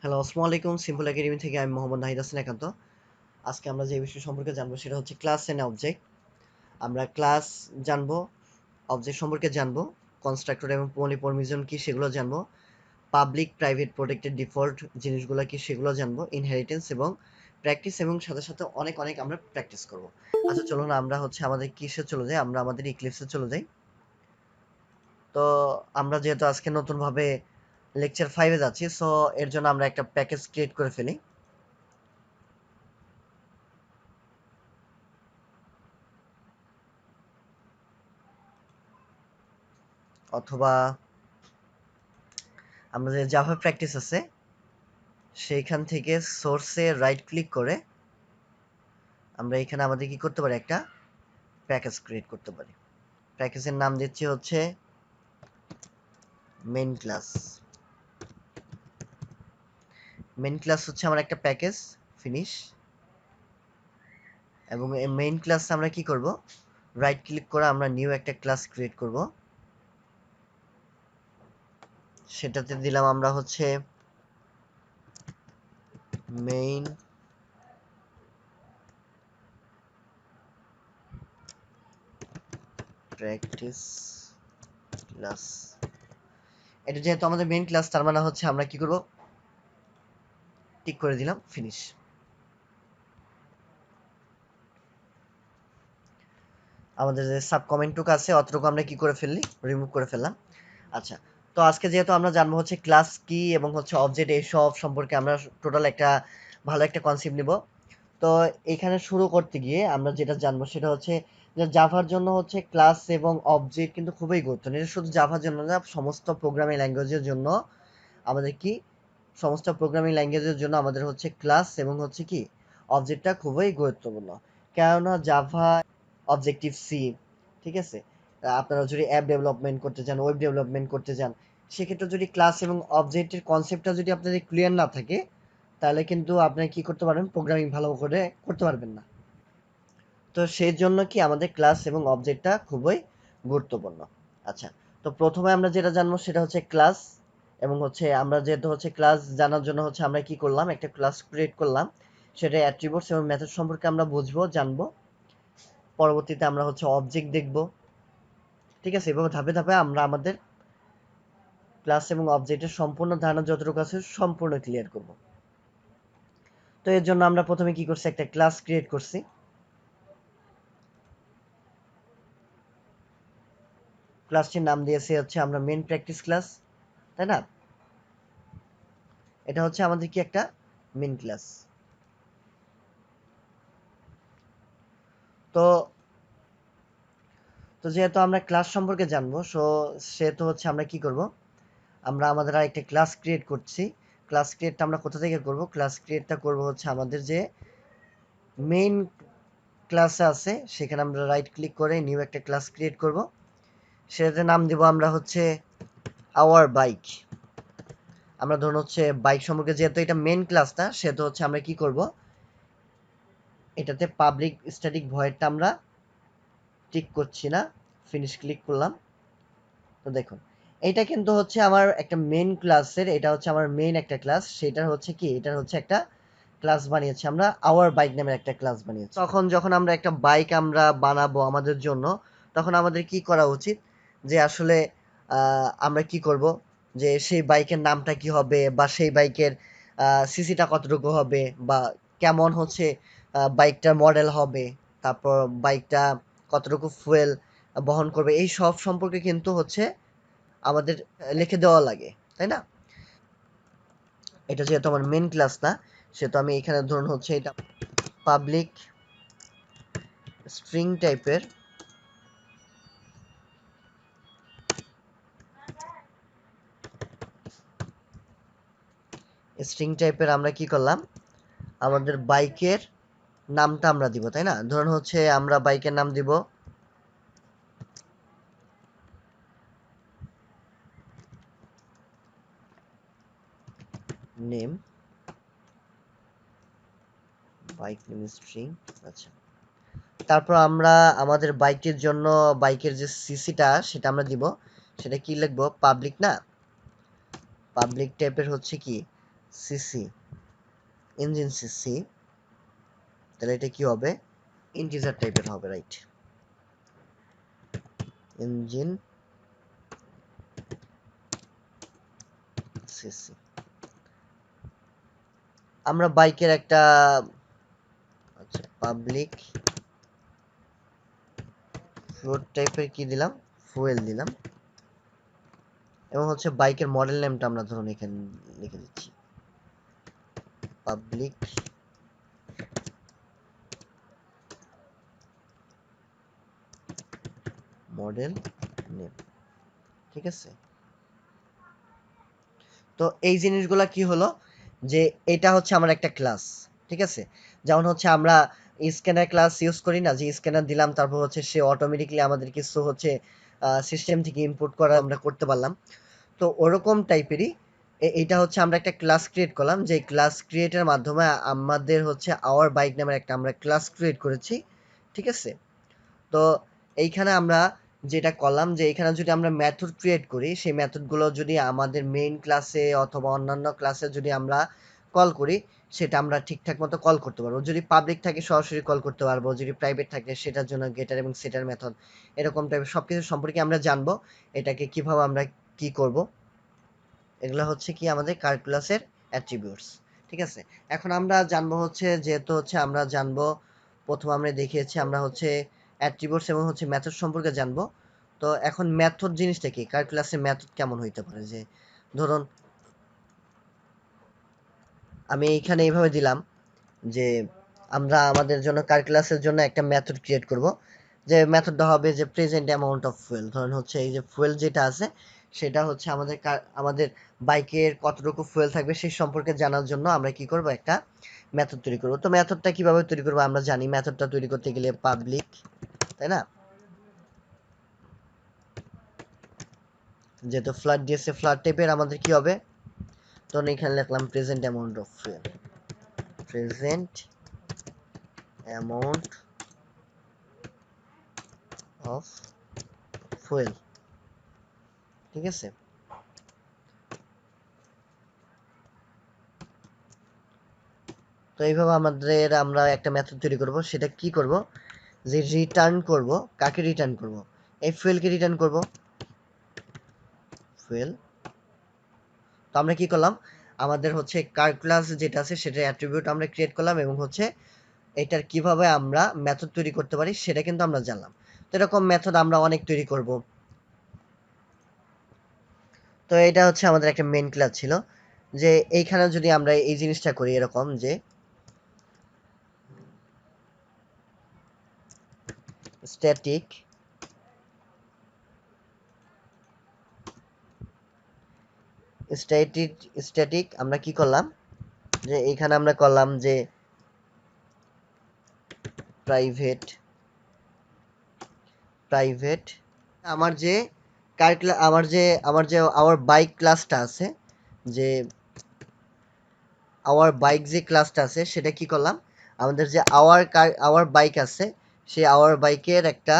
Hello, আসসালামু আলাইকুম। Simple academy থেকে আমি মোহাম্মদ নাহিদ হাসান একান্ত। আজকে আমরা যে বিষয় সম্পর্কে জানবো সেটা হচ্ছে ক্লাস অ্যান্ড অবজেক্ট। আমরা ক্লাস জানবো, অবজেক্ট সম্পর্কে জানবো, কনস্ট্রাক্টর এবং পলিমরফিজম কি সেগুলো জানবো, পাবলিক, প্রাইভেট, প্রটেক্টেড, ডিফল্ট জিনিসগুলো কি সেগুলো জানবো, ইনহেরিটেন্স এবং প্র্যাকটিস এবং সাথে সাথে অনেক অনেক আমরা প্র্যাকটিস করব। আচ্ছা চলুন আমরা হচ্ছে আমাদের কিসে চলে যাই, আমরা আমাদের ইক্লিপসে চলে যাই। তো আমরা যেহেতু আজকে নতুনভাবে লেকচার 5 এ যাচ্ছি, সো এর জন্য আমরা একটা প্যাকেজ ক্রিয়েট করে ফেলি। অথবা আমরা যে জাভা প্র্যাকটিস আছে সেইখান থেকে সোর্সে রাইট ক্লিক করে আমরা এখানে আমাদের কি করতে পারি, একটা প্যাকেজ ক্রিয়েট করতে পারি। প্যাকেজের নাম দিচ্ছি হচ্ছে মেইন ক্লাস। মেইন ক্লাস হচ্ছে আমার একটা প্যাকেজ, ফিনিশ। এবং এই মেইন ক্লাস আমরা কি করব, রাইট ক্লিক করে আমরা নিউ একটা ক্লাস ক্রিয়েট করব। সেটাতে দিলাম আমরা হচ্ছে মেইন প্র্যাকটিস ক্লাস। এটা যেহেতু আমাদের মেইন ক্লাস, তার মানে হচ্ছে আমরা কি করব, টিক করে দিলাম, ফিনিশ। আমাদের যে সাব কমেন্টটুকু আছে অতটুকু আমরা কি করে ফেললি, রিমুভ করে ফেললাম। আচ্ছা, তো আজকে যেহেতু আমরা জানবো হচ্ছে ক্লাস কি এবং হচ্ছে অবজেক্ট, এইসব সম্পর্কে আমরা টোটাল একটা ভালো একটা কনসেপ্ট নিব। তো এখানে শুরু করতে গিয়ে আমরা যেটা জানবো সেটা হচ্ছে যে জাভার জন্য হচ্ছে ক্লাস এবং অবজেক্ট কিন্তু খুবই গুরুত্বপূর্ণ। এটা শুধু জাভার জন্য না, সমস্ত প্রোগ্রামিং ল্যাঙ্গুয়েজের জন্য আমাদের কি, সমস্ত প্রোগ্রামিং ল্যাঙ্গুয়েজের জন্য আমাদের হচ্ছে ক্লাস এবং হচ্ছে কি অবজেক্টটা খুবই গুরুত্বপূর্ণ। কেননা জাভা অবজেক্টিভ সি, ঠিক আছে। আপনারা যদি অ্যাপ ডেভেলপমেন্ট করতে চান, ওয়েব ডেভেলপমেন্ট করতে চান, সেক্ষেত্রে যদি ক্লাস এবং অবজেক্টের কনসেপ্টটা যদি আপনাদের ক্লিয়ার না থাকে, তাহলে কিন্তু আপনি কি করতে পারবেন, প্রোগ্রামিং ভালো করে করতে পারবেন না। তো সেই জন্য কি আমাদের ক্লাস এবং অবজেক্টটা খুবই গুরুত্বপূর্ণ। আচ্ছা, তো প্রথমে আমরা যেটা জানবো সেটা হচ্ছে ক্লাস। এবং হচ্ছে আমরা যেহেতু হচ্ছে ক্লাস জানার জন্য হচ্ছে আমরা কি করলাম, একটা ক্লাস ক্রিয়েট করলাম। সেটা অ্যাট্রিবিউটস এবং মেথড সম্পর্কে আমরা বুঝবো, জানবো। পরবর্তীতে আমরা হচ্ছে অবজেক্ট দেখব, ঠিক আছে। এভাবে ধাপে ধাপে আমরা আমাদের ক্লাস এবং অবজেক্টের সম্পূর্ণ ধারণা যতটুকু আছে সম্পূর্ণ ক্লিয়ার করব। তো এর জন্য আমরা প্রথমে কি করছি, একটা ক্লাস ক্রিয়েট করছি। ক্লাসটির নাম দিয়েছি হচ্ছে আমরা মেন প্র্যাকটিস ক্লাস, তাই না। এটা হচ্ছে আমাদের কি একটা মেন ক্লাস। তো তো যেহেতু আমরা ক্লাস সম্পর্কে জানবো, সেহেতু হচ্ছে আমরা কি করব, আমরা আমাদের আরেকটা ক্লাস ক্রিয়েট করছি। ক্লাস ক্রিয়েটটা আমরা কোথা থেকে করব, ক্লাস ক্রিয়েটটা করব হচ্ছে আমাদের যে মেইন ক্লাসে আছে সেখানে আমরা রাইট ক্লিক করে নিউ একটা ক্লাস ক্রিয়েট করব। সেটাতে নাম দিব আমরা হচ্ছে আওয়ার বাইক। আমরা ধরুন হচ্ছে বাইক সম্পর্কে, যেহেতু এটা মেন ক্লাস না, সেহেতু হচ্ছে আমরা কি করব, এটাতে পাবলিক স্ট্যাটিক ভয়েডটা আমরা টিক করছি না, ফিনিশ ক্লিক করলাম। তো দেখুন, এটা কিন্তু হচ্ছে আমার একটা মেন ক্লাসের, এটা হচ্ছে আমার মেইন একটা ক্লাস, সেটার হচ্ছে কি, এটার হচ্ছে একটা ক্লাস বানিয়েছি আমরা, আওয়ার বাইক নামের একটা ক্লাস বানিয়েছি। তখন যখন আমরা একটা বাইক আমরা বানাবো আমাদের জন্য, তখন আমাদের কি করা উচিত, যে আসলে আমরা কি করব, যে সেই বাইকের নামটা কি হবে, বা সেই বাইকের সিসিটা কতটুকু হবে, বা কেমন হচ্ছে বাইকটার মডেল হবে, তারপর বাইকটা কতটুকু ফুয়েল বহন করবে, এই সব সম্পর্কে কিন্তু হচ্ছে আমাদের লিখে দেওয়া লাগে, তাই না। এটা যেহেতু আমার মেন ক্লাস না, সেহেতু আমি এখানে ধরুন হচ্ছে এটা পাবলিক স্ট্রিং টাইপের, আমরা কি করলাম, আমাদের বাইকের নামটা আমরা দিব, তাই না। ধরুন হচ্ছে আমরা বাইকের নাম দিব নেম, বাইক নেম স্ট্রিং। আচ্ছা, তারপর আমরা আমাদের বাইকের জন্য বাইকের যে সিসিটা সেটা আমরা দিব, সেটা কি লিখবো, পাবলিক না, পাবলিক টাইপের হচ্ছে কি সিসি, ইঞ্জিন সিসি, তাহলে এটা কি হবে? ইন্টিজার টাইপের হবে, রাইট। Engine CC. আমরা বাইকের একটা, আচ্ছা, পাবলিক ফ্লোট টাইপের কি দিলাম, ফুয়েল দিলাম, এবং হচ্ছে বাইকের মডেল নেমটা আমরা ধরুন এখানে লিখে দিচ্ছি, পাবলিক মডেল নেম, ঠিক আছে। তো এই জিনিসগুলা কি হলো, যে এটা হচ্ছে আমার একটা ক্লাস, ঠিক আছে। যেমন হচ্ছে আমরা স্ক্যানার ক্লাস ইউজ করি না, যে স্ক্যানার দিলাম তারপর হচ্ছে সে অটোমেটিকলি আমাদের কিছু হচ্ছে সিস্টেম থেকে ইনপুট করা আমরা করতে পারলাম। তো ওরকম টাইপেরই এটা হচ্ছে আমরা একটা ক্লাস ক্রিয়েট করলাম, যে ক্লাস ক্রিয়েটের মাধ্যমে আমাদের হচ্ছে আওয়ার বাইক নামের একটা আমরা ক্লাস ক্রিয়েট করেছি, ঠিক আছে। তো এইখানে আমরা যেটা করলাম, যে এখানে যদি আমরা মেথড ক্রিয়েট করি, সেই মেথডগুলো যদি আমাদের মেইন ক্লাসে অথবা অন্যান্য ক্লাসে যদি আমরা কল করি, সেটা আমরা ঠিকঠাক মতো কল করতে পারবো। যদি পাবলিক থাকে সরাসরি কল করতে পারবো, যদি প্রাইভেট থাকে সেটার জন্য গেটার এবং সেটার মেথড, এরকম টাইপের সব কিছু সম্পর্কে আমরা জানবো। এটাকে কিভাবে আমরা কি করব, এগুলো হচ্ছে কি আমাদের ক্যালকুলাসের অ্যাট্রিবিউটস, ঠিক আছে। এখন আমরা জানবো হচ্ছে, যেহেতু হচ্ছে আমরা জানবো, প্রথম আমরা দেখিয়েছি আমরা হচ্ছে অ্যাট্রিবিউটস এবং হচ্ছে মেথড সম্পর্কে জানবো। তো এখন মেথড জিনিসটা কি, ক্যালকুলাসের মেথড কেমন হইতে পারে, যে ধরুন আমি এইখানে এইভাবে দিলাম, যে আমরা আমাদের জন্য ক্যালকুলাসের জন্য একটা মেথড ক্রিয়েট করব, যে মেথডটা হবে যে প্রেজেন্ট অ্যামাউন্ট অফ ফুয়েল। ধরুন হচ্ছে এই যে ফুয়েল যেটা আছে, সেটা হচ্ছে আমাদের বাইকের কতটুকু ফুয়েল থাকবে সেই সম্পর্কে জানার জন্য আমরা কি করব, একটা মেথড তৈরি করব। তো মেথডটা কিভাবে তৈরি করব আমরা জানি, মেথডটা তৈরি করতে গেলে পাবলিক, তাই না, যেহেতু ফ্লাড দিয়েছে ফ্লাড টাইপের আমাদের কি হবে, তো এখানে লিখলাম present amount of fuel, present amount of fuel, ঠিক আছে। তো এইভাবে আমাদের আমরা একটা মেথড তৈরি করব, সেটা কি করব, যে রিটার্ন করব, কাকে রিটার্ন করব, এই ফুয়েলকে রিটার্ন করব, ফুয়েল। তো আমরা কি করলাম, আমাদের হচ্ছে ক্যালকুলাস যেটা আছে সেটার অ্যাট্রিবিউট আমরা ক্রিয়েট করলাম, এবং হচ্ছে এটার কিভাবে আমরা মেথড তৈরি করতে পারি সেটা কিন্তু আমরা জানলাম। তো এরকম মেথড আমরা অনেক তৈরি করব। তো এটা হচ্ছে আমাদের একটা মেইন ক্লাস ছিল, যে এইখানে যদি আমরা এই জিনিসটা করি এরকম, যে স্ট্যাটিক স্ট্যাটিক স্ট্যাটিক আমরা কি করলাম, যে এইখানে আমরা করলাম যে প্রাইভেট প্রাইভেট আমার যে আমার যে আওয়ার বাইক ক্লাসটা আছে, যে আওয়ার বাইক যে ক্লাসটা আছে সেটা কি করলাম, আমাদের যে আওয়ার বাইক আছে, সেই আওয়ার বাইকের একটা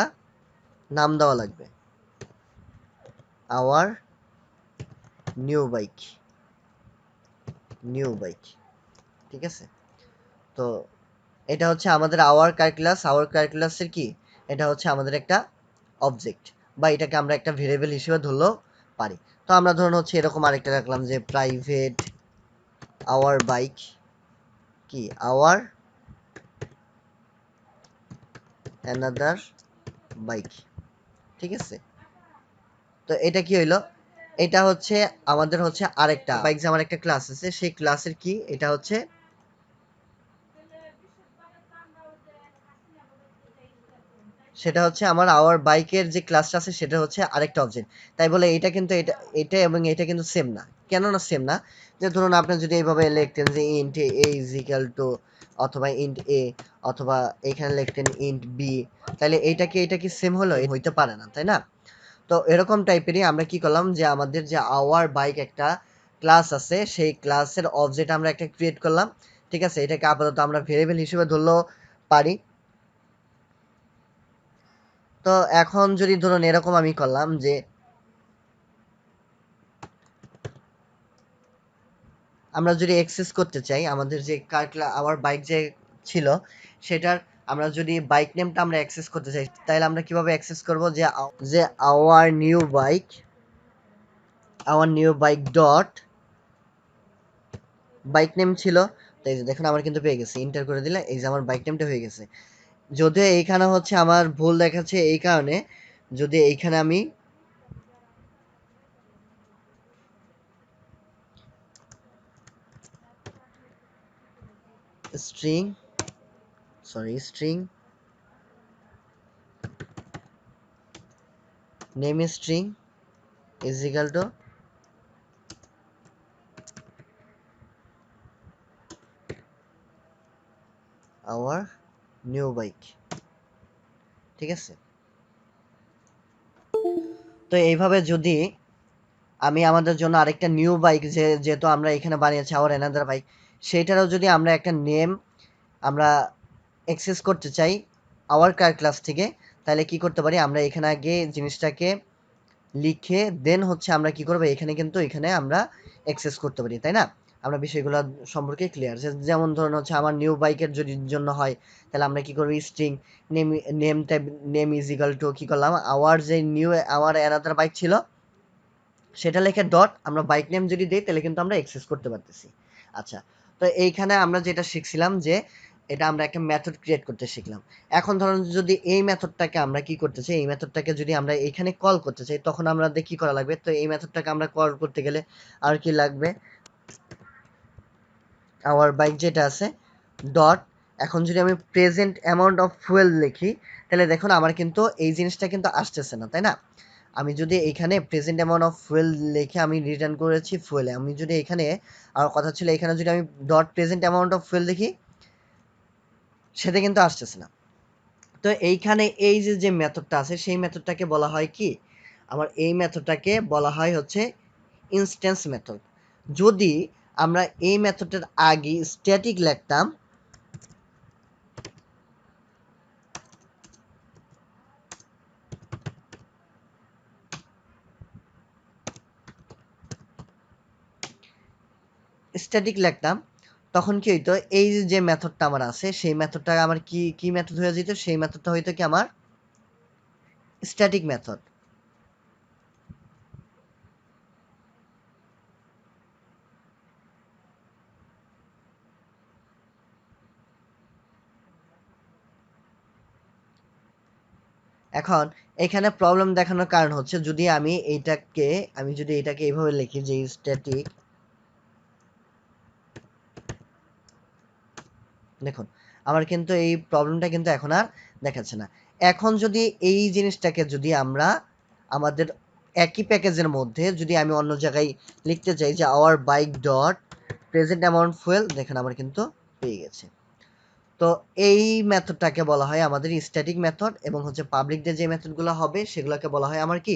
নাম দেওয়া লাগবে, our new bike, new bike, ঠিক আছে। তো এটা হচ্ছে আমাদের আওয়ার ক্যালকুলাসের কি, এটা হচ্ছে আমাদের একটা অবজেক্ট, বা এটাকে আমরা একটা ভেরিয়েবল হিসেবে ধরলেও পারি। তো আমরা ধরুন হচ্ছে এরকম আরেকটা রাখলাম, যে প্রাইভেট আওয়ার বাইক, কি আওয়ার অ্যানাদার বাইক, ঠিক আছে। তো এটা কি হইলো, এটা হচ্ছে আমাদের হচ্ছে আরেকটা বাইক, যে আমার একটা ক্লাস আছে, সেই ক্লাসের কি, এটা হচ্ছে, সেটা হচ্ছে আমার আওয়ার বাইকের যে ক্লাসটা আছে সেটা হচ্ছে আরেকটা অবজেক্ট। তাই বলে এটা কিন্তু এটা এবং এটা কিন্তু সেম না। কেন না সেম না, যে ধরুন আপনি যদি এইভাবে লিখতেন যে int A is equal to, অথবা ইন্ট এ, অথবা এখানে লিখতেন ইন্ট বি, তাহলে এটা কি সেম হলো, হইতে পারে না, তাই না। তো এরকম টাইপেরই আমরা কি করলাম, যে আমাদের যে আওয়ার বাইক একটা ক্লাস আছে, সেই ক্লাসের অবজেক্ট আমরা একটা ক্রিয়েট করলাম, ঠিক আছে। এটাকে আপাতত আমরা ভেরিয়েবল হিসেবে ধরলেও পারি। তো এখন যদি ধরুন এরকম আমি করলাম, যে আমরা যদি অ্যাক্সেস করতে চাই আমাদের যে আওয়ার বাইক যে ছিল সেটার, আমরা যদি বাইক নেমটা আমরা অ্যাক্সেস করতে চাই তাহলে আমরা কিভাবে অ্যাক্সেস করব, যে hour new bike dot bike name ছিল। তো এই যে দেখুন আমার কিন্তু পেয়ে গেছে, এন্টার করে দিলে এই যে আমার বাইক নেমটা হয়ে গেছে। যদিও এইখানে হচ্ছে আমার ভুল দেখাচ্ছে এই কারণে, যদি এইখানে আমি string name string is equal to our new bike, ঠিক আছে। তো এইভাবে যদি আমি আমাদের জন্য আরেকটা নিউ বাইক যেহেতু আমরা এখানে বানিয়েছি আওয়ার অ্যানাদার বাইক, সেইটারও যদি আমরা একটা নেম আমরা অ্যাক্সেস করতে চাই আওয়ার কার ক্লাস থেকে, তাহলে কি করতে পারি, আমরা এখানে আগে জিনিসটাকে লিখে দেন হচ্ছে আমরা কি করবো, এখানে আমরা অ্যাক্সেস করতে পারি, তাই না? আমরা বিষয়গুলো সম্পর্কে ক্লিয়ার। যেমন ধরুন হচ্ছে আমার নিউ বাইকের যদি জন্য হয় তাহলে আমরা কি করবো, string name name type name is equal to কি করলাম, আওয়ার অ্যানাদার বাইক ছিল সেটা লিখে ডট আমরা বাইক নেম যদি দিই তাহলে কিন্তু আমরা অ্যাক্সেস করতে পারতেছি। আচ্ছা, তো এইখানে আমরা যেটা শিখছিলাম যে এটা আমরা একটা মেথড ক্রিয়েট করতে শিখলাম। এখন ধরুন যদি এই মেথডটাকে আমরা কি করতে চাই, এই মেথডটাকে যদি আমরা এখানে কল করতে চাই তখন আমাদের কি করা লাগবে, তো এই মেথডটাকে আমরা কল করতে গেলে আর কি লাগবে, আওয়ার বাইক যেটা আছে ডট, এখন যদি আমি প্রেজেন্ট অ্যামাউন্ট অফ ফুয়েল লিখি তাহলে দেখুন আমার কিন্তু এই জিনিসটা কিন্তু আসতেছে না, তাই না? আমি যদি এখানে প্রেজেন্ট অ্যামাউন্ট অফ ফুয়েল লিখে আমি রিটার্ন করেছি ফুয়েলে, আমি যদি এখানে আর কথা ছিল এখানে যদি আমি dot present amount of fuel দেখি সেটা কিন্তু আসতেছে না। তো এইখানে এই যে মেথডটা আছে সেই মেথডটাকে বলা হয় কি, আমার এই মেথডটাকে বলা হয় হচ্ছে ইনস্ট্যান্স মেথড। যদি আমরা এই মেথডের আগে স্ট্যাটিক লিখতাম, তখন কি হইতো, এই যে মেথডটা আমার আছে সেই মেথডটা আমার কি কি মেথড হয়ে যেত, সেই মেথডটা হইতো কি আমার স্ট্যাটিক মেথড। এখন এখানে প্রবলেম দেখানোর কারণ হচ্ছে আমি যদি এটাকে এইভাবে লিখি যে স্ট্যাটিক, দেখুন আমার কিন্তু এই প্রবলেমটা কিন্তু এখন আর দেখাচ্ছে না। এখন যদি এই জিনিসটাকে যদি আমরা আমাদের একই প্যাকেজের মধ্যে যদি আমি অন্য জায়গায় লিখতে চাই যে our bike dot present amount fuel, দেখেন আমার কিন্তু পেয়ে গেছে। তো এই মেথডটাকে বলা হয় আমাদের স্ট্যাটিক মেথড, এবং হচ্ছে পাবলিক যে মেথডগুলো হবে সেগুলোকে বলা হয় আমার কি,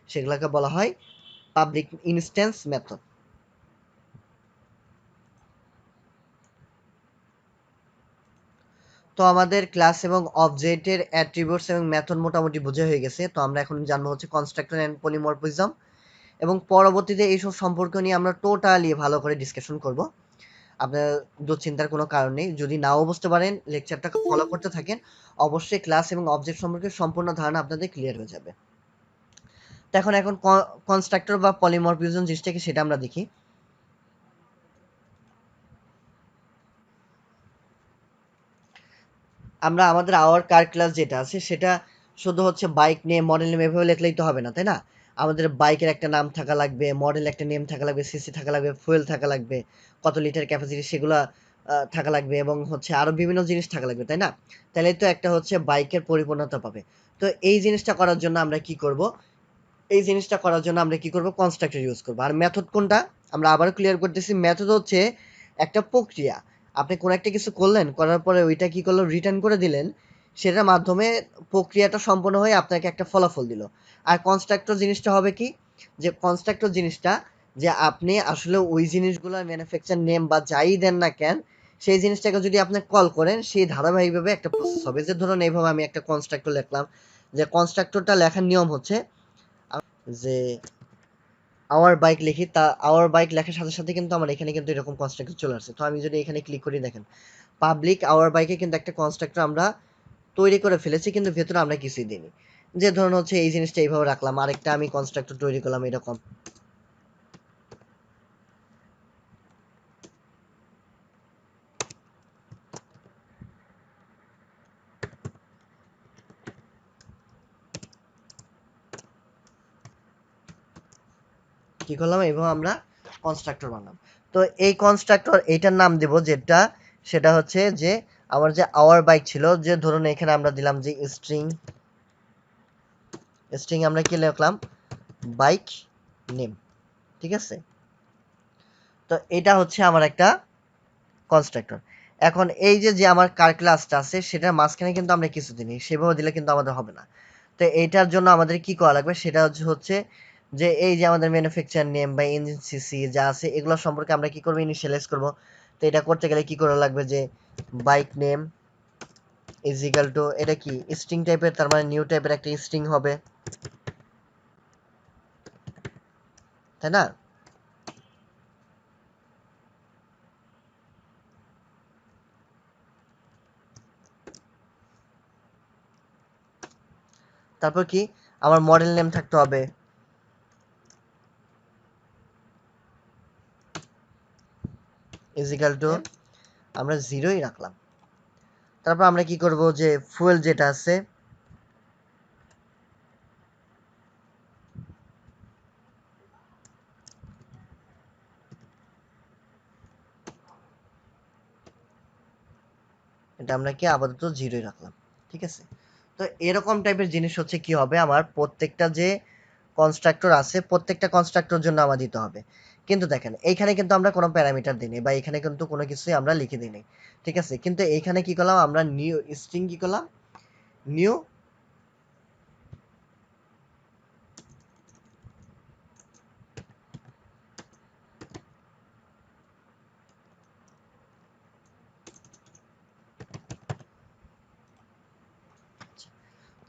সেগুলোকে বলা হয় পাবলিক ইনস্ট্যান্স মেথড। তো আমাদের ক্লাস এবং অবজেক্টের অ্যাট্রিবিউটস এবং মেথড মোটামুটি বোঝা হয়ে গেছে। তো আমরা এখন জানবো হচ্ছে কনস্ট্রাক্টর এন্ড পলিমরফিজম, এবং পরবর্তীতে এইসব সম্পর্ক নিয়ে আমরা টোটালি ভালো করে ডিসকাশন করব। আপনার দুশ্চিন্তার কোনো কারণ নেই। যদি নাও বুঝতে পারেন লেকচারটা ফলো করতে থাকেন, অবশ্যই ক্লাস এবং অবজেক্ট সম্পর্কে সম্পূর্ণ ধারণা আপনাদের ক্লিয়ার হয়ে যাবে। তো এখন কনস্ট্রাক্টর বা পলিমরফিজম জিনিসটা কি সেটা আমরা দেখি। আমরা আমাদের আওয়ার কার ক্লাস যেটা আছে সেটা শুধু হচ্ছে বাইক নেম মডেল নেম এভাবে লিখলেই তো হবে না, তাই না? আমাদের বাইকের একটা নাম থাকা লাগবে, মডেল একটা নেম থাকা লাগবে, সিসি থাকা লাগবে, ফুয়েল থাকা লাগবে, কত লিটার ক্যাপাসিটি সেগুলা থাকা লাগবে, এবং হচ্ছে আরো বিভিন্ন জিনিস থাকা লাগবে, তাই না? তাহলে তো একটা হচ্ছে বাইকের পরিপূর্ণতা পাবে। তো এই জিনিসটা করার জন্য আমরা কি করব, কনস্ট্রাক্টর ইউজ করব। আর মেথড কোনটা, আমরা আবার ক্লিয়ার করতেছি, মেথড হচ্ছে একটা প্রক্রিয়া। আপনি কোন একটা কিছু করলেন, করার পরে ওইটা কি করলো, রিটার্ন করে দিলেন, সেটার মাধ্যমে প্রক্রিয়াটা সম্পন্ন হয়ে আপনাকে একটা ফলাফল দিল। আর কনস্ট্রাক্টর জিনিসটা হবে কি, যে কনস্ট্রাক্টর জিনিসটা যে আপনি আসলে ওই জিনিসগুলোর ম্যানুফ্যাকচার নেম বা যাই দেন না কেন, সেই জিনিসটাকে যদি আপনি কল করেন সেই ধারাবাহিকভাবে একটা প্রসেস হবে। যে ধরুন এইভাবে আমি একটা কনস্ট্রাক্টর লিখলাম, যে কনস্ট্রাক্টরটা লেখার নিয়ম হচ্ছে যে আওয়ার বাইক লিখি, তা আওয়ার বাইক লেখার সাথে সাথে কিন্তু আমার এখানে কিন্তু এরকম কনস্ট্রাক্টর চলে আসছে। তো আমি যদি এখানে ক্লিক করি, দেখেন পাবলিক আওয়ার বাইকে কিন্তু একটা কনস্ট্রাক্টর আমরা তৈরি করে ফেলেছি, কিন্তু ভেতরে আমরা কিছুই দিইনি। যে ধরুন হচ্ছে এই জিনিসটা এইভাবে রাখলাম, আরেকটা আমি কনস্ট্রাক্টর তৈরি করলাম এরকম। কি করলাম, এইভাবে আমরা কনস্ট্রাক্টর বানালাম। তো এই কনস্ট্রাক্টর এইটার নাম দেব যেটা, সেটা হচ্ছে যে আমার যে আওয়ার বাইক ছিল, যে ধরুন এখানে আমরা দিলাম যে স্ট্রিং, স্ট্রিং আমরা কি লিখলাম, বাইক নেম, ঠিক আছে। তো এটা হচ্ছে আমার একটা কনস্ট্রাক্টর। এখন এই যে যে আমার কার ক্লাসটা আছে সেটার মাঝখানে কিন্তু আমরা কিছু দিই নি, সেভাবে দিলে কিন্তু আমাদের হবে না। তো এইটার জন্য আমাদের কি করা লাগবে, সেটা হচ্ছে যে এই যে আমাদের ম্যানুফ্যাকচার নেম বা ইঞ্জিন সিসি যা আছে এগুলো সম্পর্কে আমরা কি করব, ইনিশিয়ালাইজ করব। তো এটা করতে গেলে কি করা লাগবে, যে bike name is equal to, এটা কি স্ট্রিং টাইপের, তার মানে নিউ টাইপের একটা স্ট্রিং হবে, তাই না। তারপর কি আমার মডেল নেম থাকতে হবে, ইজ ইকাল টু, আমরা জিরোই রাখলাম। তারপর আমরা কি করব, যে ফুয়েল যেটা আছে, এটা আমরা কি আপাতত জিরোই রাখলাম, ঠিক আছে। তো এরকম টাইপের জিনিস হচ্ছে কি হবে, আমার প্রত্যেকটা যে কনস্ট্রাক্টর আছে প্রত্যেকটা কনস্ট্রাক্টর জন্য আমার দিতে হবে। কিন্তু দেখেন এইখানে কিন্তু আমরা কোনো প্যারামিটার দিইনি, বা এখানে কিন্তু কোনো কিছুই আমরা লিখে দিইনি, ঠিক আছে। কিন্তু এইখানে কি করলাম, আমরা নিউ স্ট্রিং কি করলাম, নিউ,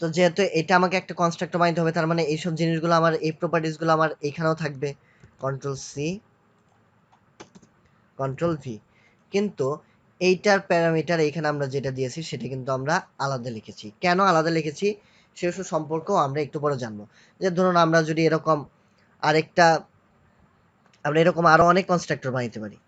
তো যেহেতু এটা আমাকে একটা কনস্ট্রাক্টর বানাইতে হবে, তার মানে এইসব জিনিসগুলো আমার, এই প্রপার্টিসগুলো আমার এখানেও থাকবে, কন্ট্রোল সি, কন্ট্রোল ভি। কিন্তু এইটার প্যারামিটার এখানে আমরা যেটা দিয়েছি সেটা কিন্তু আমরা আলাদা লিখেছি। কেন আলাদা লিখেছি সেসব সম্পর্কেও আমরা একটু পরে জানবো। যে ধরুন আমরা যদি এরকম আরেকটা, আমরা এরকম আরো অনেক কনস্ট্রাক্টর বানাইতে পারি।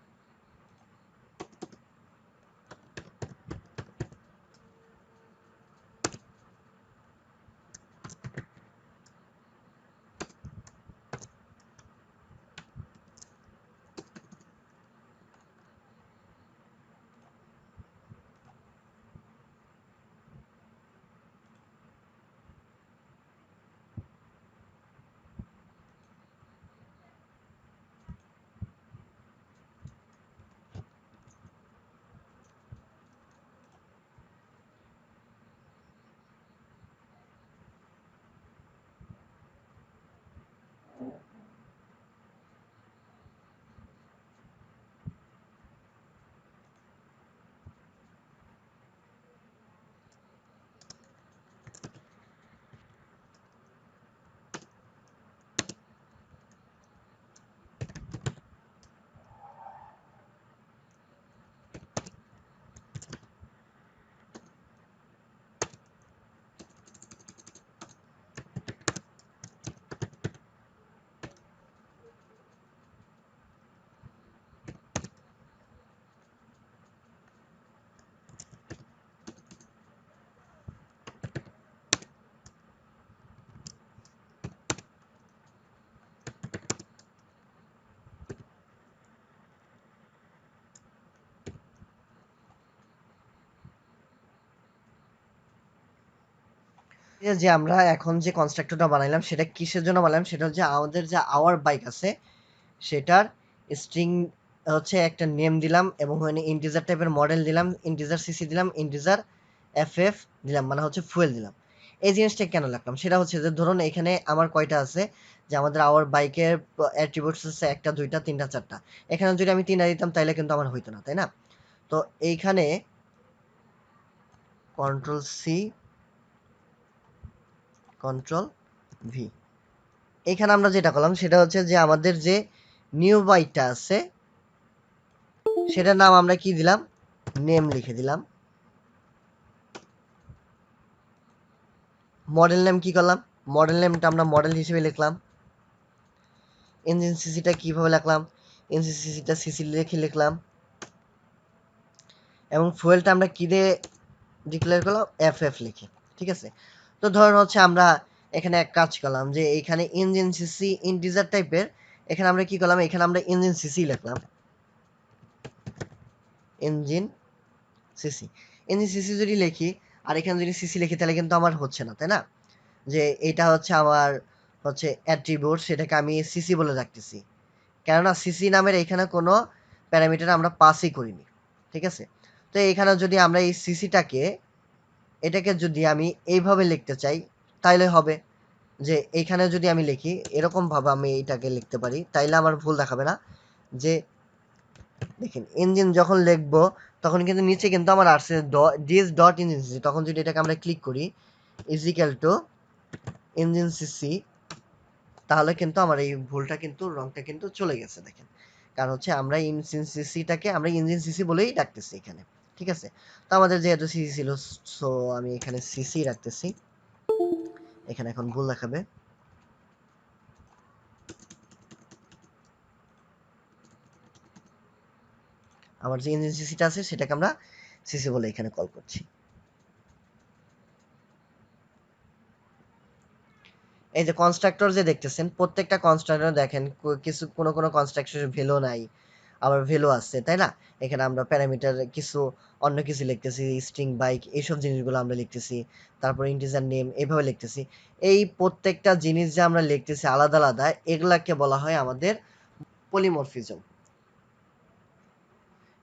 যে আমরা এখন যে কনস্ট্রাক্টরটা বানাইলাম সেটা কিসের জন্য বানাইলাম, সেটা হচ্ছে আমাদের যে আওয়ার বাইক আছে সেটার স্ট্রিং হচ্ছে একটা নেম দিলাম, এবং ওখানে ইন্টিজার টাইপের মডেল দিলাম, ইন্টিজার সিসি দিলাম, ইন্টিজার এফএফ দিলাম, মানে হচ্ছে ফুয়েল দিলাম। এই জিনিসটা কেন লাগলাম সেটা হচ্ছে যে ধরুন এখানে আমার কয়টা আছে, যে আমাদের আওয়ার বাইকের অ্যাট্রিবিউটস হচ্ছে একটা দুইটা তিনটা চারটা। এখানে যদি আমি তিনটা দিতাম তাইলে কিন্তু আমার হইতো না, তাই না। তো এইখানে কন্ট্রোল সি, কন্ট্রোল ভি, এখানে আমরা যেটা করলাম সেটা হচ্ছে যে আমাদের যে নিউ বাইকটা আছে সেটার নাম আমরা কি দিলাম, নেম লিখে দিলাম। মডেল নেম কি করলাম, মডেল নেমটা আমরা মডেল হিসেবে লিখলাম। ইঞ্জিন সিসিটা কিভাবে লিখলাম, ইঞ্জিন সিসিটা সিসি লিখে লিখলাম। এবং ফুয়েলটা আমরা কি দিয়ে ডিক্লেয়ার করলাম, এফ এফ লিখে। ঠিক আছে, তো ধরুন হচ্ছে আমরা এখানে এক কাজ করলাম যে এখানে ইঞ্জিন সিসি ইন্টিজার টাইপের, এখানে আমরা কি করলাম, এখানে আমরা ইঞ্জিন সিসি লিখলাম, ইঞ্জিন সিসি। ইঞ্জিন সিসি যদি লিখি আর এখানে যদি সিসি লিখি তাহলে কিন্তু আমার হচ্ছে না, তাই না? যে এটা হচ্ছে আমার হচ্ছে অ্যাট্রিবিউট, সেটাকে আমি সিসি বলে রাখতেছি, কেননা সিসি নামের এখানে কোনো প্যারামিটার আমরা পাসই করিনি। ঠিক আছে, তো এখানে যদি আমরা এই সিসিটাকে, এটাকে যদি আমি এইভাবে লিখতে চাই তাইলে হবে যে এইখানে যদি আমি লিখি এরকমভাবে আমি এইটাকে লিখতে পারি, তাইলে আমার ভুল দেখাবে না। যে দেখেন ইঞ্জিন যখন লিখবো তখন কিন্তু নিচে কিন্তু আমার আসছে ডিএস ডট ইঞ্জিন সিসি, তখন যদি এটাকে আমরা ক্লিক করি ইজিক্যাল টু ইঞ্জিন সিসি, তাহলে কিন্তু আমার এই ভুলটা কিন্তু রংটা কিন্তু চলে গেছে। দেখেন, কারণ হচ্ছে আমরা ইঞ্জিন সিসিটাকে আমরা ইঞ্জিন সিসি বলেই ডাকতেছি এখানে। ঠিক আছে, তো আমাদের যেহেতু সিসি ছিল, সো আমি এখানে সিসি রাখতেছি। এখানে এখন ভুল দেখাবে। আমার যে ইঞ্জিন সিসিটা আছে সেটাকে আমরা সিসি বলে এখানে কল করছি। এই যে কনস্ট্রাক্টর যে দেখতেছেন, প্রত্যেকটা কনস্ট্রাক্টর দেখেন কিছু কোনো কোনো কনস্ট্রাক্টরের ভ্যালু নাই, আবার ভ্যালু আছে, তাই না? এখানে আমরা প্যারামিটার কিছু অন্য কিছু লিখতেছি, স্ট্রিং বাইক এইসব জিনিসগুলো আমরা লিখতেছি, তারপর ইন্টিজার নেম এইভাবে লিখতেছি। এই প্রত্যেকটা জিনিস যে আমরা লিখতেছি আলাদা আলাদা, এগুলাকে বলা হয় আমাদের পলিমরফিজম।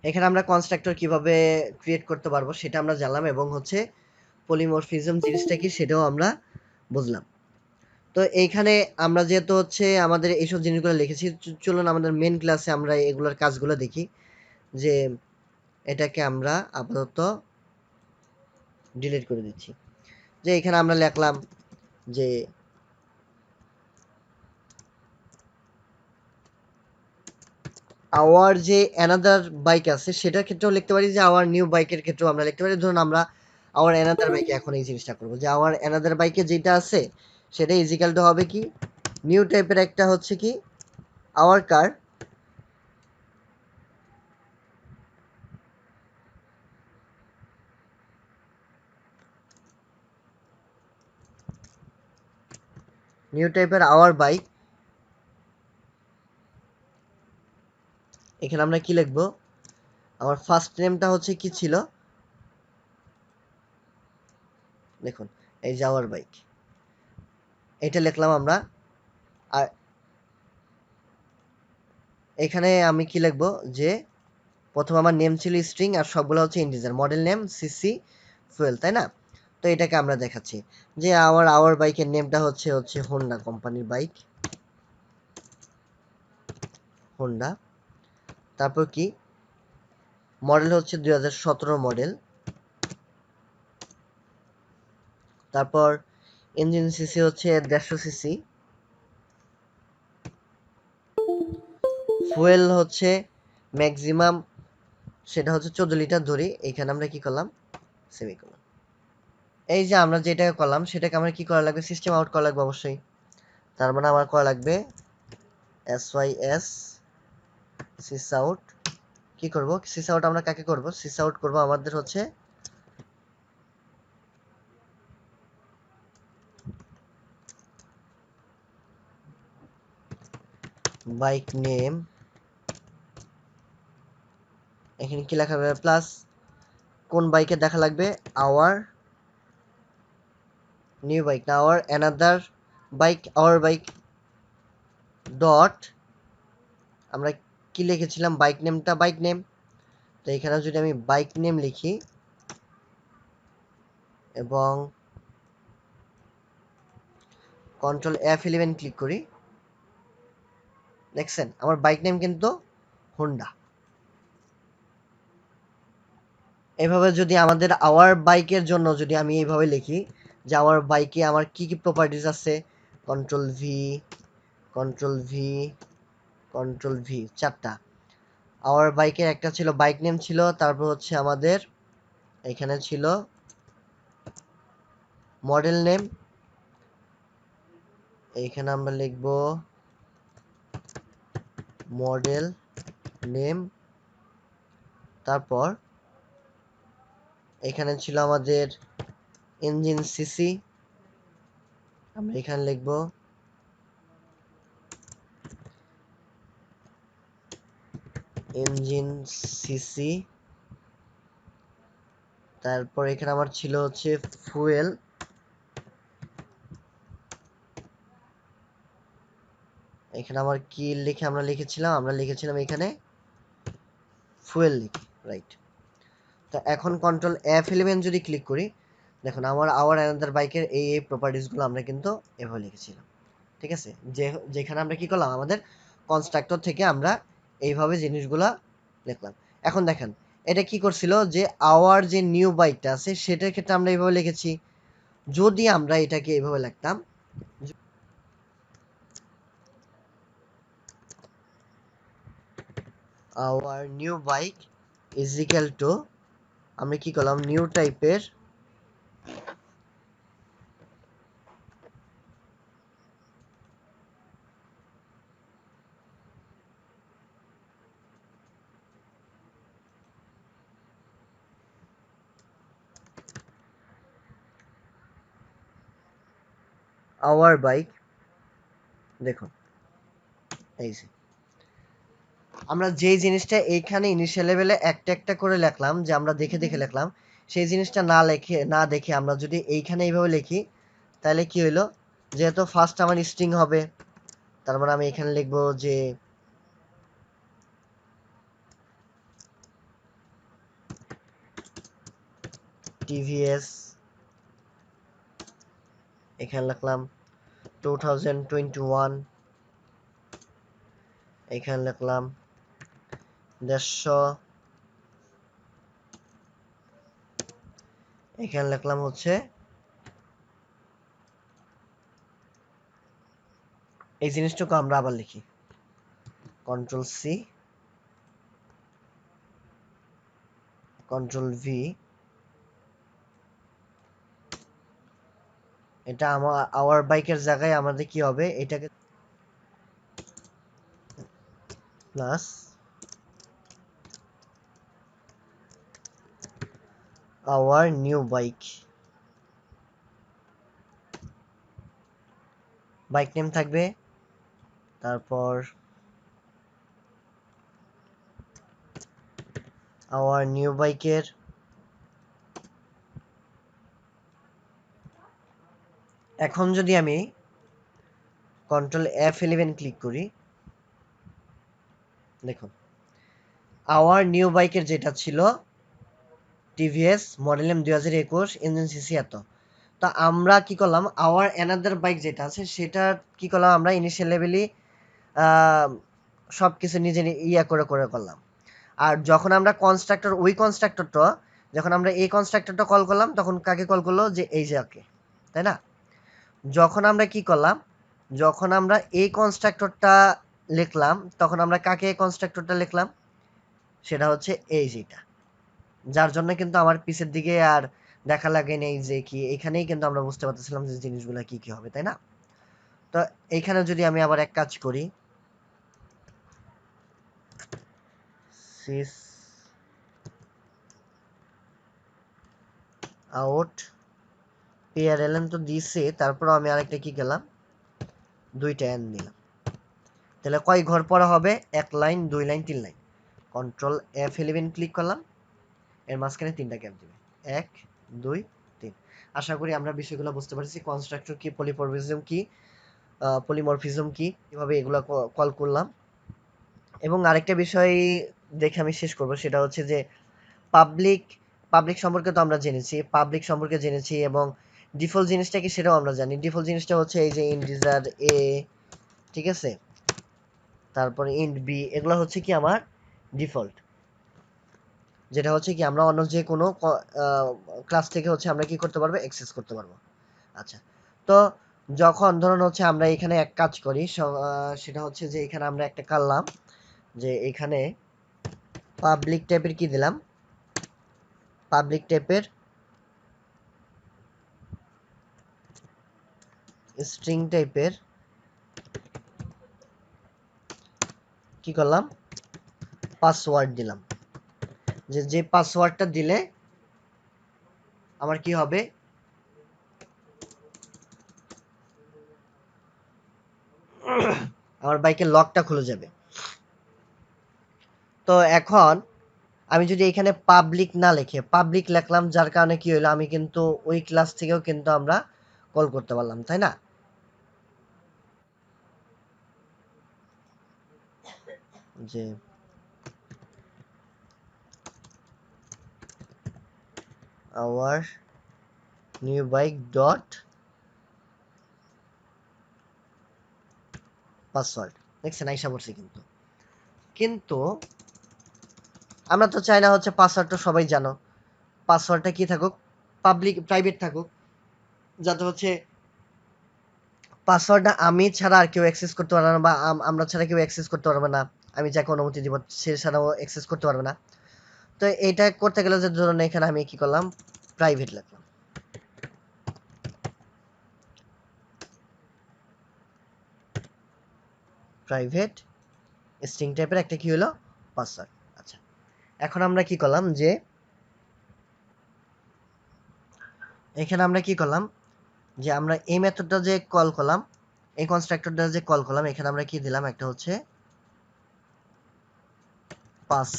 এখানে আমরা কনস্ট্রাক্টর কিভাবে ক্রিয়েট করতে পারবো সেটা আমরা জানলাম, এবং হচ্ছে পলিমরফিজম জিনিসটা কি সেটাও আমরা বুঝলাম। তো এইখানে আমরা যেহেতু হচ্ছে আমাদের এইসব জিনিসগুলো লিখেছি, চলুন আমাদের মেন ক্লাসে আমরা এগুলোর কাজগুলো দেখি। যে এটাকে আমরা আপাতত ডিলিট করে দিচ্ছি। যে এখানে আমরা লিখলাম যে আওয়ার যে অ্যানাদার বাইক আছে সেটার ক্ষেত্রেও লিখতে পারি, যে আওয়ার নিউ বাইকের ক্ষেত্রেও আমরা লিখতে পারি। ধরুন আমরা আওয়ার অ্যানাদার বাইকে এখন এই জিনিসটা করবো, যে আওয়ার অ্যানাদার বাইকে যেটা আছে সেটা ইজিক্যাল টু হবে কি, নিউ টাইপের একটা হচ্ছে কি আওয়ার কার, নিউ টাইপের আওয়ার বাইক। এখানে আমরা কি লিখবো, আমার ফার্স্ট নেমটা হচ্ছে কি ছিল, দেখুন এই যে আওয়ার বাইক, এটা লিখলাম আমরা। আর এখানে আমি কি লিখবো, যে প্রথম আমার নেম ছিল স্ট্রিং আর সবগুলো হচ্ছে integer, model name CC fuel, তাই না? তো এটাকে আমরা দেখাচ্ছি যে আমার আওয়ার বাইকের নেমটা হচ্ছে হচ্ছে হোন্ডা কোম্পানির বাইক, হোন্ডা। তারপর কি, মডেল হচ্ছে 2017 মডেল। তারপর ইঞ্জিন সিসি হচ্ছে 150 সিসি, ফুয়েল হচ্ছে ম্যাক্সিমাম সেটা হচ্ছে 14 লিটার ধরি। এখানে আমরা কি করলাম, সেমিকোলন। এই যে আমরা যেটা করলাম সেটাকে আমরা কি করা লাগবে, সিস্টেম আউট করা লাগবে অবশ্যই। তার মানে আমার করা লাগবে SYS সিস আউট। কি করব, সিস আউট আমরা কাকে করব, সিস আউট করব আমাদের হচ্ছে বাইক নেম। এখানে কি লেখা হবে, প্লাস কোন বাইকে দেখা লাগবে, আওয়ার নিউ বাইক না our another bike, our bike dot, আমরা কি লিখেছিলাম বাইক নেমটা, বাইক নেম। তো এখানে যদি আমি বাইক নেম লিখি এবং কন্ট্রোল F11 ক্লিক করি, দেখছেন আমার বাইক নেম কিন্তু হোন্ডা। এভাবে যদি আমাদের আওয়ার বাইকের জন্য যদি আমি এইভাবে লিখি যে আওয়ার বাইকে আমার কি কি প্রপার্টিজ আছে, কন্ট্রোল V, কন্ট্রোল ভি চারটা। আওয়ার বাইকের একটা ছিল বাইক নেম ছিল, তারপর হচ্ছে আমাদের এখানে ছিল মডেল নেম, এইখানে আমরা লিখব মডেল নেম। তারপর এখানে ছিল আমাদের ইঞ্জিন সিসি, আমরা এখানে লিখব ইঞ্জিন সিসি। তারপর এখানে আমার ছিল হচ্ছে ফুয়েল, এখানে আমার কি লিখে আমরা লিখেছিলাম এখানে ফুয়েল লিখে, রাইট। তো এখন কন্ট্রোল F11 যদি ক্লিক করি, দেখুন আমার আওয়ার অ্যানাদার বাইকের এই প্রপার্টিসগুলো আমরা কিন্তু এভাবে লিখেছিলাম, ঠিক আছে। যেখানে আমরা কি করলাম, আমাদের কনস্ট্রাক্টর থেকে আমরা এইভাবে জিনিসগুলা লিখলাম। এখন দেখেন এটা কি করছিল, যে আওয়ার যে নিউ বাইকটা আছে সেটার ক্ষেত্রে আমরা এইভাবে লিখেছি। যদি আমরা এটাকে এইভাবে লিখতাম, hour new bike is equal to, আমরা কি করলাম নিউ টাইপের আওয়ার বাইক। দেখুন এই যে আমরা যেই জিনিসটা এইখানে ইনিশিয়াল লেভেলে একটা একটা করে লিখলাম, যে আমরা দেখে দেখে লিখলাম, সেই জিনিসটা না দেখে আমরা যদি এইখানে এইভাবে লিখি, তাহলে কি হইলো, যেহেতু ফার্স্ট আমার স্ট্রিং হবে, তার মানে আমি এখানে লিখবো যে টিভিএস, এখানে লিখলাম 2021, এখানে লিখলাম 150, এখানে লিখলাম হচ্ছে এই জিনিসটুকু আমরা আবার লিখি কন্ট্রোল-C, কন্ট্রোল-V। এটা আমার আওয়ার বাইকের জায়গায় আমাদের কি হবে, এটাকে plus hour new bike, bike name থাকবে, তারপর আওয়ার নিউ বাইকের এখন যদি আমি কন্ট্রোল F11 ক্লিক করি, দেখুন আওয়ার নিউ বাইকের যেটা ছিল TVS model name 2021, engine CC এত। তো আমরা কি করলাম, আওয়ার অ্যানাদার বাইক যেটা আছে সেটা কি করলাম, আমরা ইনিশিয়াল লেভেলই সব কিছু নিজে ইয়া করে করে করলাম। আর যখন আমরা কনস্ট্রাক্টর ওই কনস্ট্রাক্টরটা যখন আমরা এই কনস্ট্রাক্টরটা কল করলাম, তখন কাকে কল করলো, যে এই যে ওকে, তাই না। যখন আমরা কি করলাম, যখন আমরা এই কনস্ট্রাক্টরটা লিখলাম, তখন আমরা কাকে এই কনস্ট্রাক্টরটা লিখলাম, সেটা হচ্ছে এই যেটা, যার জন্য কিন্তু আমার পিছের দিকে আর দেখা লাগে নেই যে কি, এখানেই কিন্তু আমরা বুঝতে পারতেছিলাম যে জিনিসগুলো কি কি হবে, তাই না। তো এইখানে যদি আমি আবার এক কাজ করি, সিস আউট PRLN তো দিছে, তারপর আমি আরেকটা কি গেলাম, দুইটা এন দিলাম, তাহলে কয় ঘর পড়া হবে, এক লাইন, দুই লাইন, তিন লাইন। কন্ট্রোল F11 ক্লিক করলাম, এর মাঝখানে তিনটা গ্যাপ দিবে, এক, দুই, তিন। আশা করি আমরা বিষয়গুলো বুঝতে পারছি, কনস্ট্রাক্টর কি, পলিমরফিজম কি, কিভাবে এগুলো কল করলাম। এবং আরেকটা বিষয় দেখে আমি শেষ করব, সেটা হচ্ছে যে পাবলিক পাবলিক সম্পর্কে তো আমরা জেনেছি, পাবলিক সম্পর্কে জেনেছি, এবং ডিফল্ট জিনিসটা কি সেটাও আমরা জানি। ডিফল্ট জিনিসটা হচ্ছে এই যে ইন্টিজার এ, ঠিক আছে, তারপরে ইন্ট বি, এগুলো হচ্ছে কি আমার ডিফল্ট, যেটা হচ্ছে কি আমরা অন্য যে কোনো ক্লাস থেকে হচ্ছে আমরা কি করতে পারবো, অ্যাক্সেস করতে পারবো। আচ্ছা, তো যখন ধরুন হচ্ছে আমরা এখানে এক কাজ করি, সেটা হচ্ছে যে এখানে আমরা একটা করলাম যে এখানে পাবলিক টাইপের কি দিলাম, পাবলিক টাইপের স্ট্রিং টাইপের কি করলাম, পাসওয়ার্ড দিলাম। যে পাসওয়ার্ডটা দিলে আমার কি হবে, আমার বাইকের লকটা খুলে যাবে। তো এখন আমি যদি এখানে পাবলিক না লিখে পাবলিক লিখলাম, যার কারণে কি হলো, আমি কিন্তু ওই ক্লাস থেকেও কিন্তু আমরা কল করতে পারলাম, তাই না? যে hour new bike dot password, দেখছেন আইসা পড়ছে। কিন্তু কিন্তু আমরা তো চাই না হচ্ছে পাসওয়ার্ডটা সবাই জানো, পাসওয়ার্ডটা কি থাকুক, পাবলিক প্রাইভেট থাকুক, যাতে হচ্ছে পাসওয়ার্ডটা আমি ছাড়া আর কেউ অ্যাক্সেস করতে পারবে না, বা আমরা ছাড়া কেউ অ্যাক্সেস করতে পারবে না, আমি যাকে অনুমতি দিব সে ছাড়াও অ্যাক্সেস করতে পারবে না। তো এটা করতে গেলে যে ধরুন এখানে আমি কি করলাম, প্রাইভেট লিখলাম, প্রাইভেট স্ট্রিং টাইপের একটা কি হলো, পাসওয়ার্ড। আচ্ছা, এখন আমরা কি করলাম যে এখানে আমরা কি করলাম যে আমরা এই মেথডটা যে কল করলাম, এই কনস্ট্রাক্টরটা যে কল করলাম, এখানে আমরা কি দিলাম, একটা হচ্ছে পাস।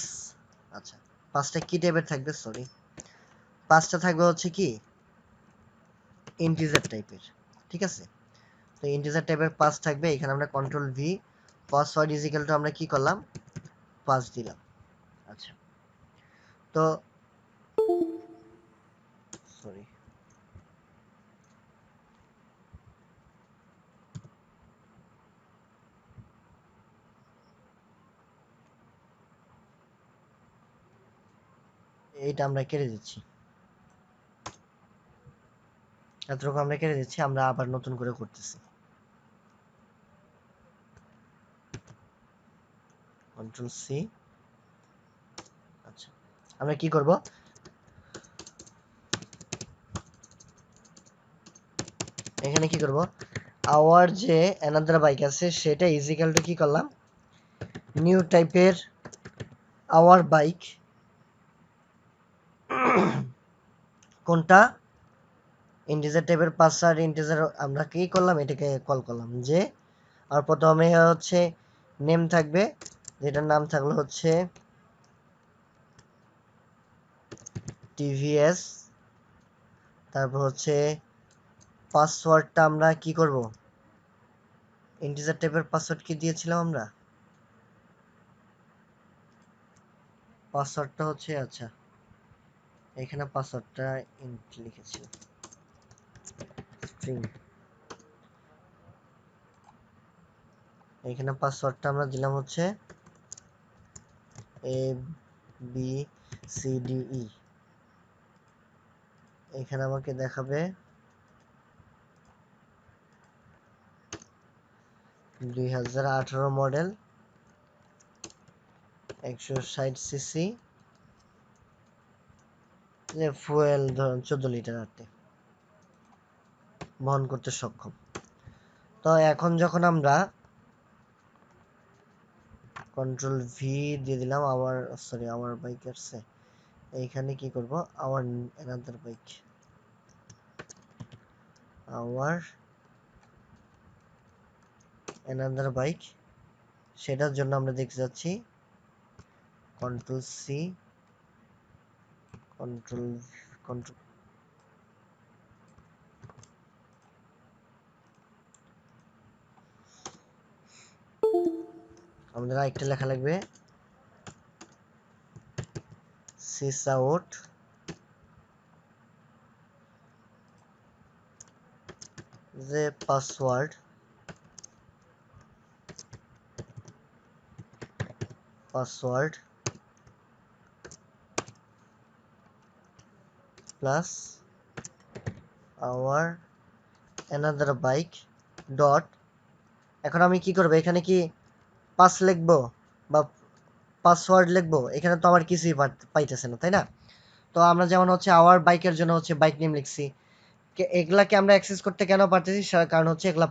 আচ্ছা, পাসটা কি টাইপের থাকবে, সরি, পাসটা থাকবে হচ্ছে কি ইন্টিজার টাইপের, ঠিক আছে? তো ইন্টিজার টাইপের পাস থাকবে। এখানে আমরা control V, password is equal to আমরা কি করলাম, পাস দিলাম। আচ্ছা, তো সরি, এইটা আমরা কেটে দিচ্ছি, এতটুকু আমরা কেটে দিচ্ছি, আমরা আবার নতুন করে করতেছি, কন্ট্রোল সি। আচ্ছা, আমরা কি করব, এখানে কি করব, আওয়ার যে অ্যানাদার বাইক আছে সেটা ইজ ইকুয়াল টু কি করলাম, নিউ টাইপের আওয়ার বাইক, কোনটা, ইন্টিজার টাইপের পাসওয়ার্ড ইন্টিজার, আমরা কি করলাম, এটাকে কল করলাম যে, আর প্রথমে হচ্ছে নেম থাকবে, যেটার নাম থাকলো হচ্ছে টিভিএস। তারপর হচ্ছে পাসওয়ার্ডটা আমরা কি করব, ইন্টিজার টাইপের পাসওয়ার্ড কি দিয়েছিলাম আমরা, পাসওয়ার্ডটা হচ্ছে, আচ্ছা এখানে পাসওয়ার্ডটা ইন্ট লিখেছি, স্ট্রিং, এখানে পাসওয়ার্ডটা আমরা দিলাম হচ্ছে A B C D E. এখানে আমাকে দেখাবে 2018 মডেল 160 সিসি, যে ফুয়েল ধরুন 14 লিটার আটে বহন করতে সক্ষম। তো এখন যখন আমরা কন্ট্রোল ভি দিয়ে দিলাম, আওয়ার, সরি আওয়ার বাইক আসছে, এইখানে কি করব, hour another bike, hour another bike, সেটার জন্য আমরা দেখতে যাচ্ছি কন্ট্রোল সি, কন্ট্রোল কন্ট্রোল, আমাদের আরেকটা লেখা লাগবে, সিস আউট, যে password, password plus hour another bike dot, এখন আমি কি করবো এখানে, কি পাস লিখবো বা পাসওয়ার্ড লিখবো? এখানে তো আমার কিছুই পাইতেছে না, তাই না? তো আমরা যেমন হচ্ছে আওয়ার বাইকের জন্য হচ্ছে বাইক নেম লিখছি, এগুলাকে আমরা অ্যাক্সেস করতে কেন পারতেছি? কারণ হচ্ছে এগুলা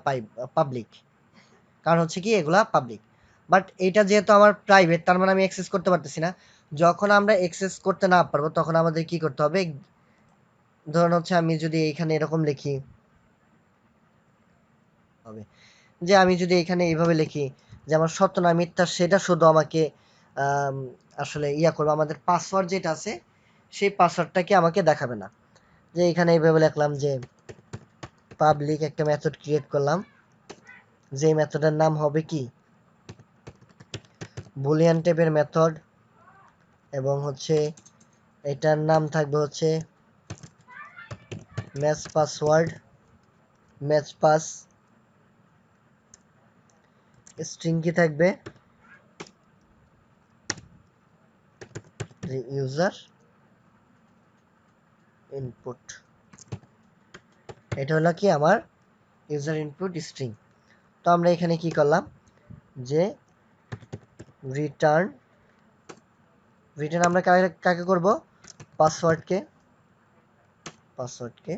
পাবলিক, কারণ হচ্ছে কি এগুলা পাবলিক। বাট এটা যেহেতু আমার প্রাইভেট, তার মানে আমি অ্যাক্সেস করতে পারতেছি না। যখন আমরা অ্যাক্সেস করতে না পারবো তখন আমাদের কি করতে হবে? ধরুন হচ্ছে আমি যদি এখানে এরকম লিখি হবে, যে আমি যদি এখানে এইভাবে লিখি যে আমার সত্য না মিথ্যা, সেটা শুধু আমাকে আম, আসলে ইয়া করবো, আমাদের পাসওয়ার্ড যেটা আছে সেই পাসওয়ার্ডটাকে আমাকে দেখাবে না। যে এখানে এইভাবে লিখলাম যে পাবলিক, একটা মেথড ক্রিয়েট করলাম, যে মেথডের নাম হবে কি বুলিয়ান টাইপের মেথড, এবং হচ্ছে এটার নাম থাকবে হচ্ছে match password, match pass, string কি থাকবে ইউজার ইনপুট, এটা হলো কি আমার ইউজার ইনপুট স্ট্রিং। তো আমরা এখানে কি করলাম যে রিটার্ন, রিটার্ন আমরা কাকে করব? পাসওয়ার্ডকে, পাসওয়ার্ডকে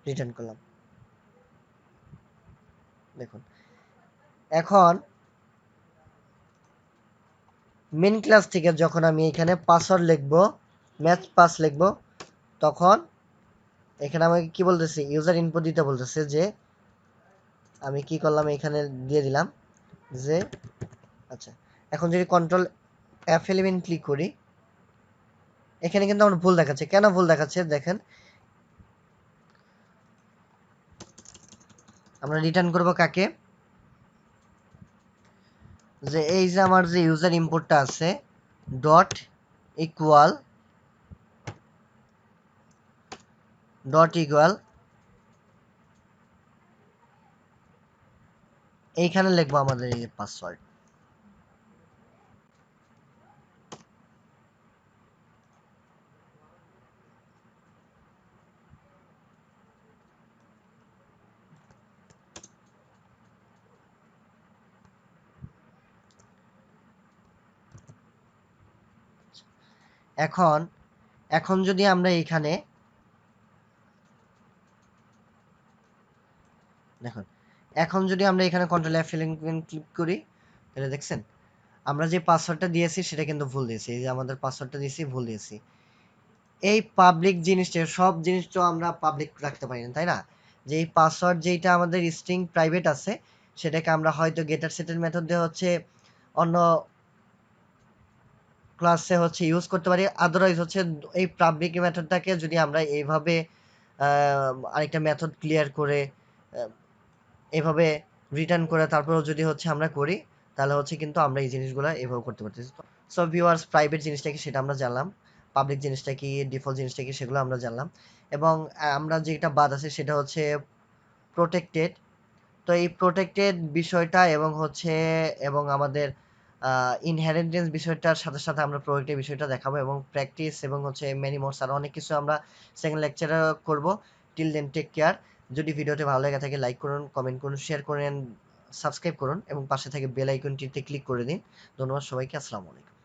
রিটার্ন করলাম। দেখুন এখন মেন ক্লাস থেকে যখন আমি এখানে পাসওয়ার্ড লিখব, ম্যাচ পাস লিখব, তখন এখানে আমাকে কি বলতেছে? ইউজার ইনপুট দিতে বলতেছে। যে আমি কি করলাম এখানে দিয়ে দিলাম যে আচ্ছা, এখন যদি কন্ট্রোল F11 ক্লিক করি, এখানে কিন্তু আমার ভুল দেখাচ্ছে। কেন ভুল দেখাচ্ছে দেখেন, আমরা রিটার্ন করব কাকে? যে এই যে আমার যে ইউজার ইনপুটটা আছে ডট ইকুয়াল, ডট ইকুয়াল এইখানে লিখবো আমাদের এই পাসওয়ার্ড। এখন এখন যদি আমরা এখানে দেখুন, এখন যদি আমরা এখানে কন্ট্রোল F11 ক্লিক করি, তাহলে দেখছেন আমরা যে পাসওয়ার্ডটা দিয়েছি সেটা কিন্তু ভুল দিয়েছি। এই যে আমাদের পাসওয়ার্ডটা দিয়েছি ভুল দিয়েছি। এই পাবলিক জিনিসটা, সব জিনিস তো আমরা পাবলিক রাখতে পারি না, তাই না? যে এই পাসওয়ার্ড যেটা আমাদের স্ট্রিং প্রাইভেট আছে, সেটাকে আমরা হয়তো গেটার সেটের মেথড দিয়ে হচ্ছে অন্য ক্লাসে হচ্ছে ইউজ করতে পারি। আদারওয়াইজ হচ্ছে এই পাবলিক মেথডটাকে যদি আমরা এইভাবে আরেকটা মেথড ক্লিয়ার করে এভাবে রিটার্ন করে তারপরেও যদি হচ্ছে আমরা করি, তাহলে হচ্ছে কিন্তু আমরা এই জিনিসগুলো এভাবে করতে পারতেছি। সো ভিউয়ার্স, প্রাইভেট জিনিসটা কি সেটা আমরা জানলাম, পাবলিক জিনিসটা কি, ডিফল্ট জিনিসটা কি সেগুলো আমরা জানলাম, এবং আমরা যেটা বাদ আছে সেটা হচ্ছে প্রোটেক্টেড। তো এই প্রোটেক্টেড বিষয়টা এবং হচ্ছে এবং আমাদের ইনহেরিটেন্স বিষয়টার সাথে সাথে আমরা প্রোটেক্টেড বিষয়টা দেখাবো, এবং প্র্যাকটিস এবং হচ্ছে মেনি মোরস আরও অনেক কিছু আমরা সেকেন্ড লেকচারে করব। Till then take care. যদি ভিডিওটি ভালো লেগে থাকে লাইক করুন, কমেন্ট করুন, শেয়ার করেন, সাবস্ক্রাইব করুন এবং পাশে থেকে বেল আইকনটিতে ক্লিক করে দিন। ধন্যবাদ সবাইকে, আসসালামু আলাইকুম।